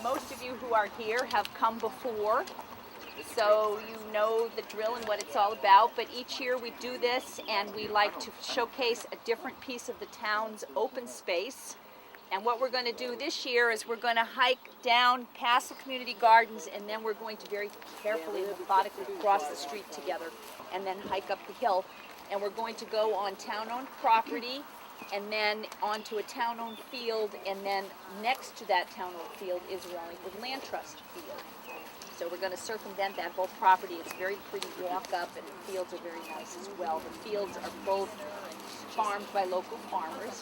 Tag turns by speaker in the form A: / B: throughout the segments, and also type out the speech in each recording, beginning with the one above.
A: most of you who are here have come before, so you know the drill and what it's all about. But each year we do this, and we like to showcase a different piece of the town's open space. And what we're going to do this year is we're going to hike down past the community gardens, and then we're going to very carefully and methodically cross the street together and then hike up the hill. And we're going to go on town-owned property and then onto a town-owned field, and then next to that town-owned field is Wallingford Land Trust field. So we're going to circumvent that whole property. It's very pretty walk up, and the fields are very nice as well. The fields are both farmed by local farmers.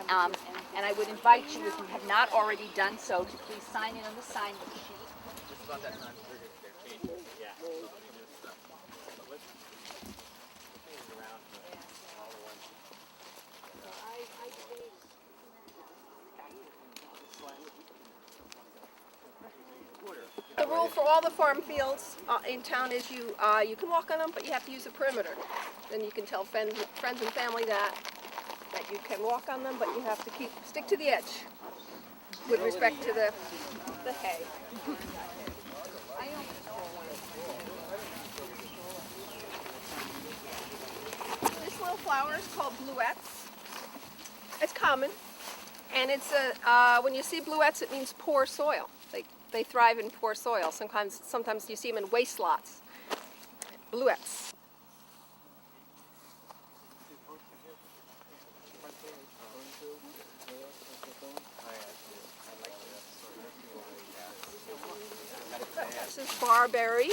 A: And I would invite you, if you have not already done so, to please sign in on the sign-in sheet.
B: Just about that time they're changing. Yeah.
C: The rule for all the farm fields in town is you can walk on them, but you have to use a perimeter. Then you can tell friends and family that you can walk on them, but you have to stick to the edge with respect to the hay. This little flower is called bluets. It's common, and it's when you see bluets, it means poor soil. They thrive in poor soil. Sometimes you see them in waste lots. Bluets. This is barberry,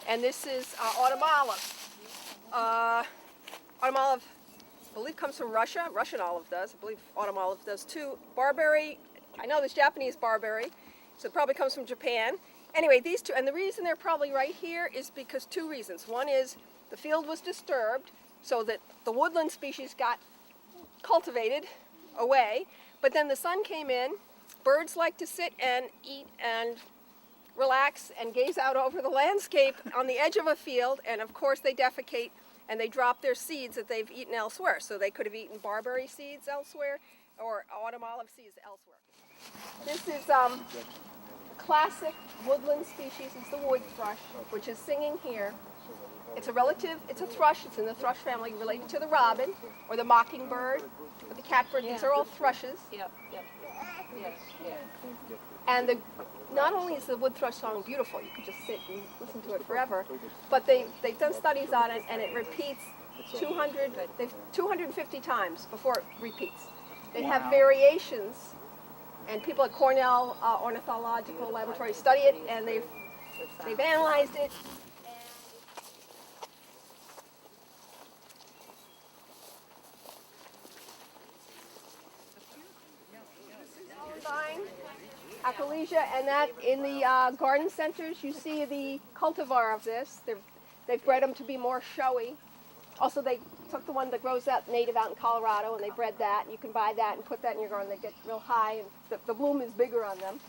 C: and this is autumn olive. Autumn olive, I believe, comes from Russia. Russian olive does. I believe autumn olive does too. Barberry, I know there's Japanese barberry. So it probably comes from Japan. Anyway, these two, and the reason they're probably right here is because two reasons. One is the field was disturbed so that the woodland species got cultivated away, but then the sun came in. Birds like to sit and eat and relax and gaze out over the landscape on the edge of a field, and of course they defecate and they drop their seeds that they've eaten elsewhere. So they could have eaten barberry seeds elsewhere or autumn olive seeds elsewhere. This is classic woodland species is the wood thrush, which is singing here. It's a thrush, it's in the thrush family related to the robin, or the mockingbird, or the catbird. These are all thrushes.
A: Yep. Yes.
C: And not only is the wood thrush song beautiful, you could just sit and listen to it forever, but they've done studies on it, and it repeats 250 times before it repeats. They have variations. And people at Cornell Ornithological Laboratory study it, and they've analyzed it. Vine, Aquilegia, and that in the garden centers you see the cultivar of this. They've bred them to be more showy. Also, they took the one that grows out native out in Colorado, and they bred that. You can buy that and put that in your garden. They get real high, and the bloom is bigger on them.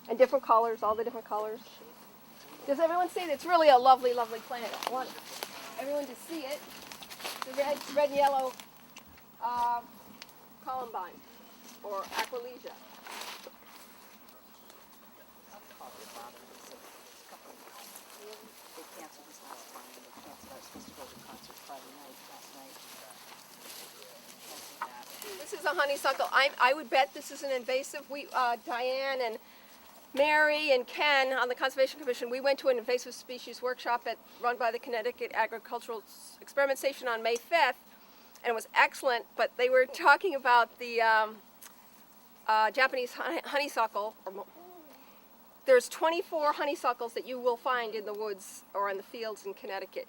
C: And different colors, all the different colors. Does everyone see it? It's really a lovely, lovely plant. I want everyone to see it. The red and yellow columbine, or Aquilegia. This is a honeysuckle. I would bet this is an invasive. Diane and Mary and Ken on the Conservation Commission, we went to an invasive species workshop run by the Connecticut Agricultural Experiment Station on May 5th, and it was excellent, but they were talking about the Japanese honeysuckle. There's 24 honeysuckles that you will find in the woods or in the fields in Connecticut.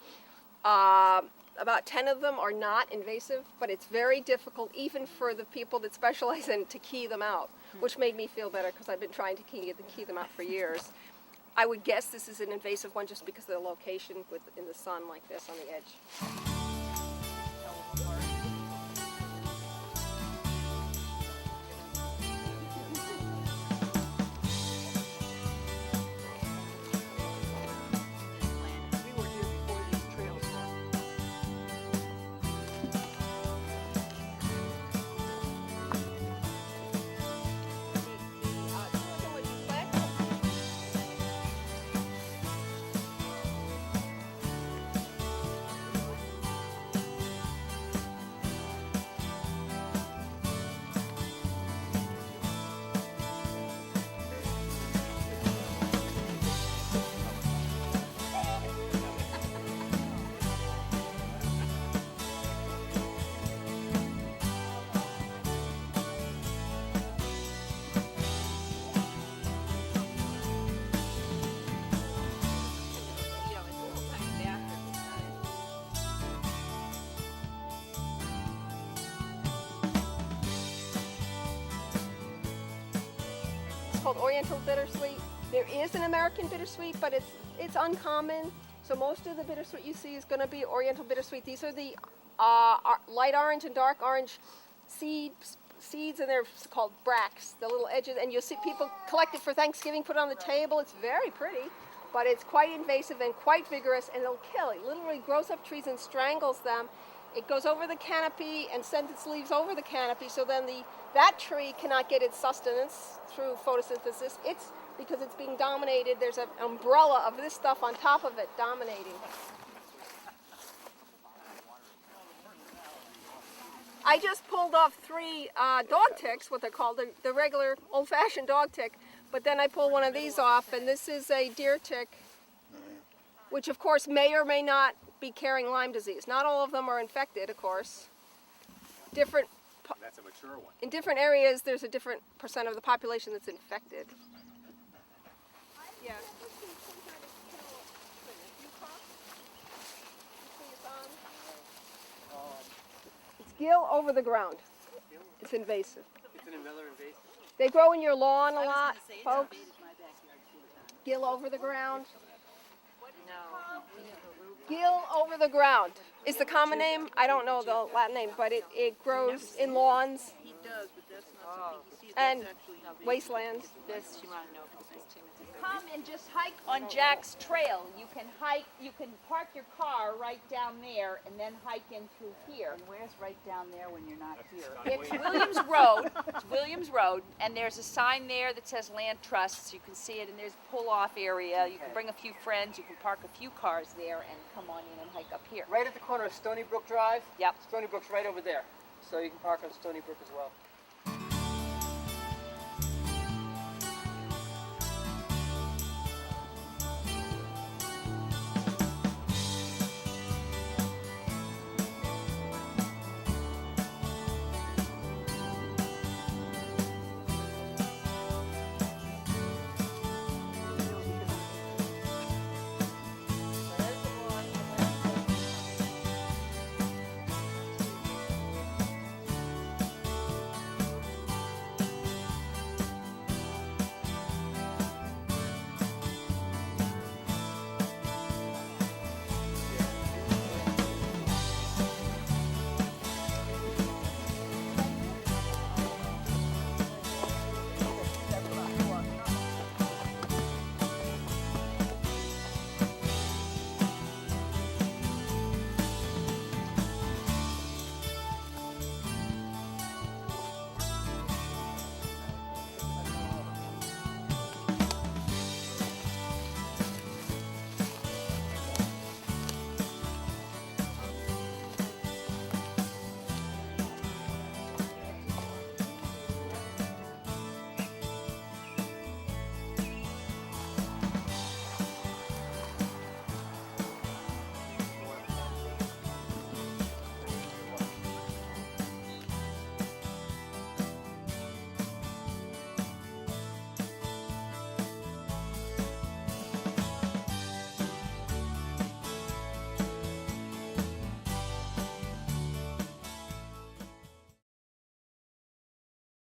C: About 10 of them are not invasive, but it's very difficult, even for the people that specialize in, to key them out, which made me feel better because I've been trying to key them out for years. I would guess this is an invasive one just because of the location in the sun like this on the edge. called Oriental bittersweet. There is an American bittersweet, but it's uncommon. So most of the bittersweet you see is going to be Oriental bittersweet. These are the light orange and dark orange seeds, and they're called bracts, the little edges. And you'll see people collect it for Thanksgiving, put it on the table. It's very pretty, but it's quite invasive and quite vigorous, and it'll kill. It literally grows up trees and strangles them. It goes over the canopy and sends its leaves over the canopy, so then that tree cannot get its sustenance through photosynthesis. It's because it's being dominated. There's an umbrella of this stuff on top of it dominating. I just pulled off 3 dog ticks, what they're called, the regular old-fashioned dog tick, but then I pulled one of these off, and this is a deer tick, which of course may or may not be carrying Lyme disease. Not all of them are infected, of course.
B: That's a mature one.
C: In different areas, there's a different percent of the population that's infected. Yeah. It's gill over the ground. It's invasive.
B: It's another invasive.
C: They grow in your lawn a lot, folks. Gill over the ground. Gill over the ground is the common name. I don't know the Latin name, but it grows in lawns and wastelands.
A: This you want to know because there's Timothy. Come and just hike on Jack's trail. You can park your car right down there and then hike in through here.
D: And where's right down there when you're not here?
A: It's Williams Road. It's Williams Road, and there's a sign there that says Land Trusts. You can see it, and there's a pull-off area. You can bring a few friends. You can park a few cars there and come on in and hike up here.
B: Right at the corner of Stony Brook Drive.
A: Yep.
B: Stony Brook's right over there. So you can park on Stony Brook as well.